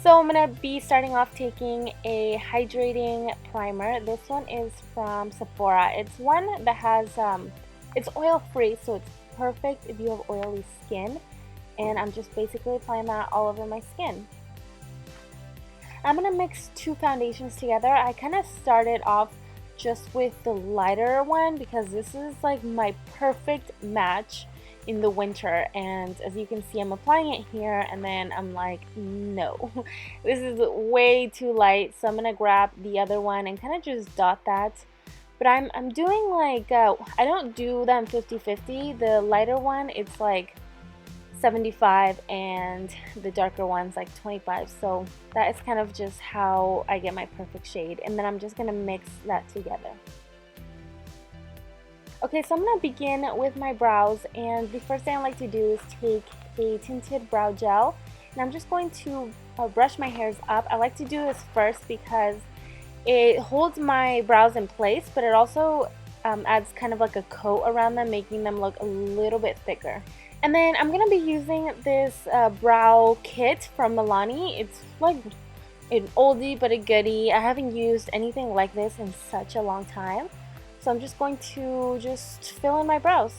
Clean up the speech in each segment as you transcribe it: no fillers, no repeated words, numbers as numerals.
So I'm going to be starting off taking a hydrating primer. This one is from Sephora. It's one that has, it's oil free, so it's perfect if you have oily skin. And I'm just basically applying that all over my skin. I'm going to mix two foundations together. I kind of started off just with the lighter one because this is like my perfect match in the winter, and as you can see I'm applying it here and then I'm like, no, this is way too light, so I'm gonna grab the other one and kind of just dot that. But I'm doing like I don't do them 50-50. The lighter one, it's like 75 and the darker one's like 25, so that is kind of just how I get my perfect shade, and then I'm just gonna mix that together. Okay, so I'm going to begin with my brows, and the first thing I like to do is take a tinted brow gel, and I'm just going to brush my hairs up. I like to do this first because it holds my brows in place, but it also adds kind of like a coat around them, making them look a little bit thicker. And then I'm going to be using this brow kit from Milani. It's like an oldie but a goodie. I haven't used anything like this in such a long time. So I'm just going to just fill in my brows,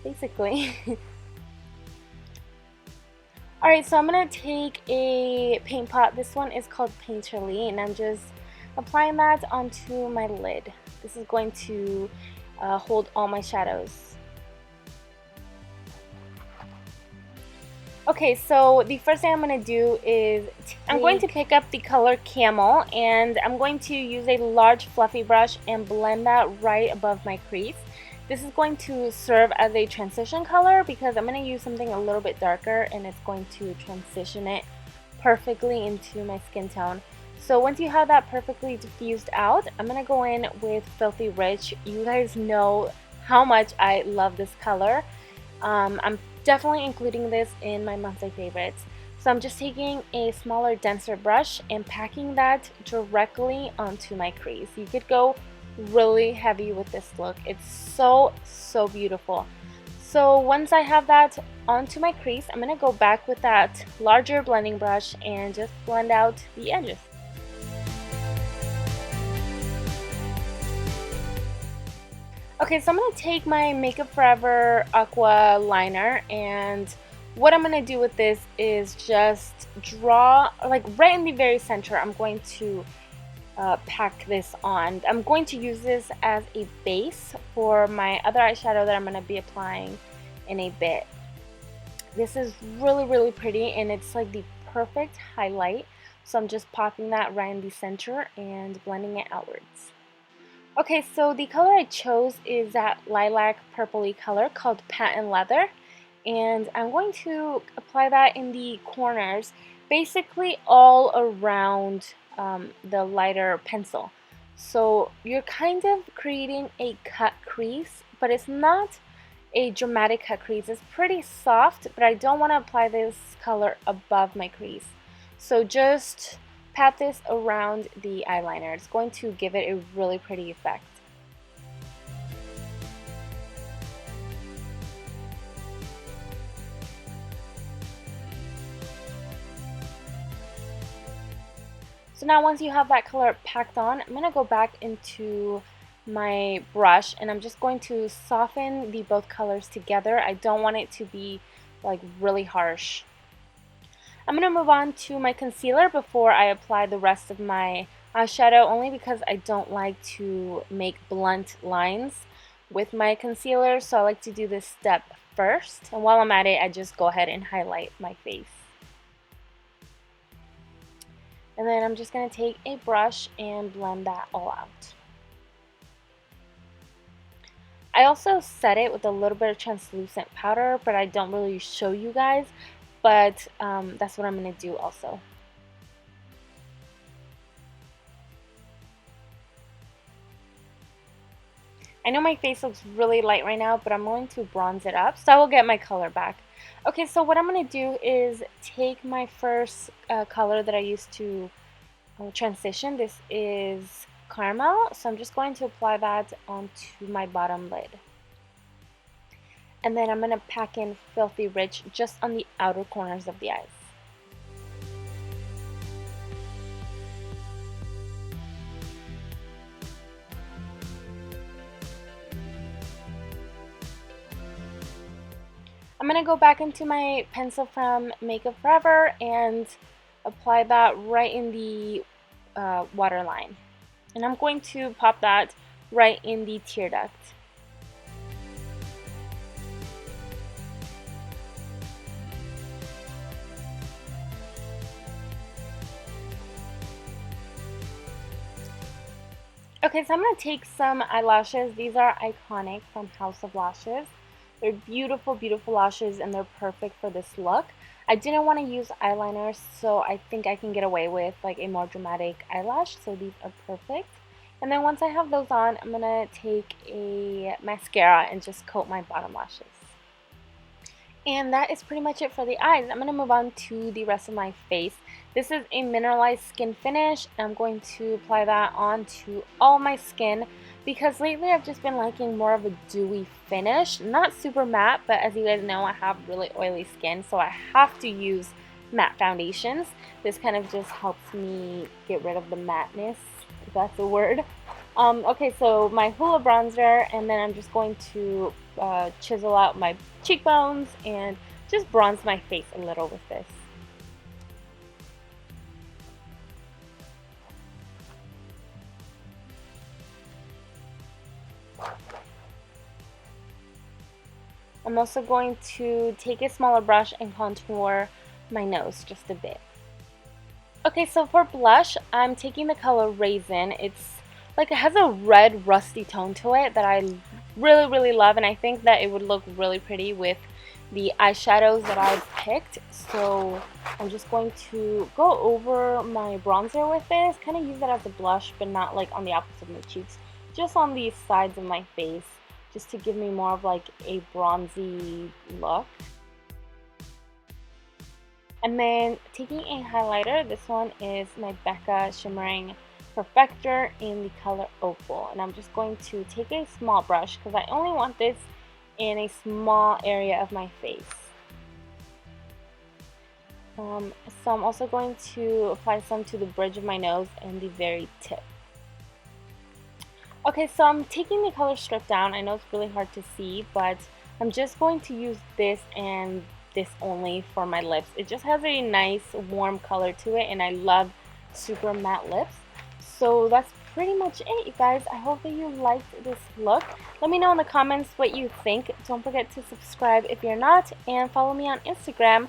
basically. Alright, so I'm going to take a paint pot. This one is called Painterly, and I'm just applying that onto my lid. This is going to hold all my shadows. Okay, so the first thing I'm going to do is I'm going to pick up the color Camel, and I'm going to use a large fluffy brush and blend that right above my crease. This is going to serve as a transition color because I'm going to use something a little bit darker, and it's going to transition it perfectly into my skin tone. So once you have that perfectly diffused out, I'm going to go in with Filthy Rich. You guys know how much I love this color. I'm definitely including this in my monthly favorites. So I'm just taking a smaller, denser brush and packing that directly onto my crease. You could go really heavy with this look. It's so beautiful. So once I have that onto my crease, I'm going to go back with that larger blending brush and just blend out the edges. Okay, so I'm going to take my Makeup Forever Aqua liner, and what I'm going to do with this is just draw, like right in the very center, I'm going to pack this on. I'm going to use this as a base for my other eyeshadow that I'm going to be applying in a bit. This is really pretty, and it's like the perfect highlight, so I'm just popping that right in the center and blending it outwards. Okay, so the color I chose is that lilac purpley color called Patent Leather, and I'm going to apply that in the corners, basically all around the lighter pencil. So you're kind of creating a cut crease, but it's not a dramatic cut crease. It's pretty soft, but I don't want to apply this color above my crease. So just pat this around the eyeliner. It's going to give it a really pretty effect. So now once you have that color packed on, I'm going to go back into my brush and I'm just going to soften the both colors together. I don't want it to be like really harsh. I'm going to move on to my concealer before I apply the rest of my eyeshadow, only because I don't like to make blunt lines with my concealer, so I like to do this step first, and while I'm at it I just go ahead and highlight my face. And then I'm just going to take a brush and blend that all out. I also set it with a little bit of translucent powder, but I don't really show you guys, but that's what I'm going to do also. I know my face looks really light right now, but I'm going to bronze it up, so I will get my color back. Okay, so what I'm going to do is take my first color that I used to transition. This is Caramel, so I'm just going to apply that onto my bottom lid. And then I'm going to pack in Filthy Rich just on the outer corners of the eyes. I'm going to go back into my pencil from Makeup Forever and apply that right in the waterline. And I'm going to pop that right in the tear duct. Okay, so I'm going to take some eyelashes. These are Iconic from House of Lashes. They're beautiful, beautiful lashes, and they're perfect for this look. I didn't want to use eyeliners, so I think I can get away with like a more dramatic eyelash, so these are perfect. And then once I have those on, I'm going to take a mascara and just coat my bottom lashes. And that is pretty much it for the eyes. I'm going to move on to the rest of my face. This is a mineralized skin finish. I'm going to apply that onto all my skin because lately I've just been liking more of a dewy finish. Not super matte, but as you guys know, I have really oily skin, so I have to use matte foundations. This kind of just helps me get rid of the matteness, if that's a word. Okay, so my Hoola bronzer, and then I'm just going to chisel out my cheekbones and just bronze my face a little with this. I'm also going to take a smaller brush and contour my nose just a bit. Okay, so for blush, I'm taking the color Raisin. It's like it has a red rusty tone to it that I really, really love, and I think that it would look really pretty with the eyeshadows that I picked. So I'm just going to go over my bronzer with this, kind of use it as a blush, but not like on the opposite of my cheeks, just on the sides of my face, just to give me more of like a bronzy look. And then taking a highlighter, this one is my Becca Shimmering Perfector in the color Opal. And I'm just going to take a small brush because I only want this in a small area of my face. So I'm also going to apply some to the bridge of my nose and the very tip. Okay, so I'm taking the color strip down. I know it's really hard to see, but I'm just going to use this and this only for my lips. It just has a nice warm color to it, and I love super matte lips. So that's pretty much it, you guys. I hope that you liked this look. Let me know in the comments what you think. Don't forget to subscribe if you're not, and follow me on Instagram.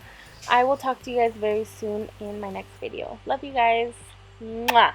I will talk to you guys very soon in my next video. Love you guys. Mwah!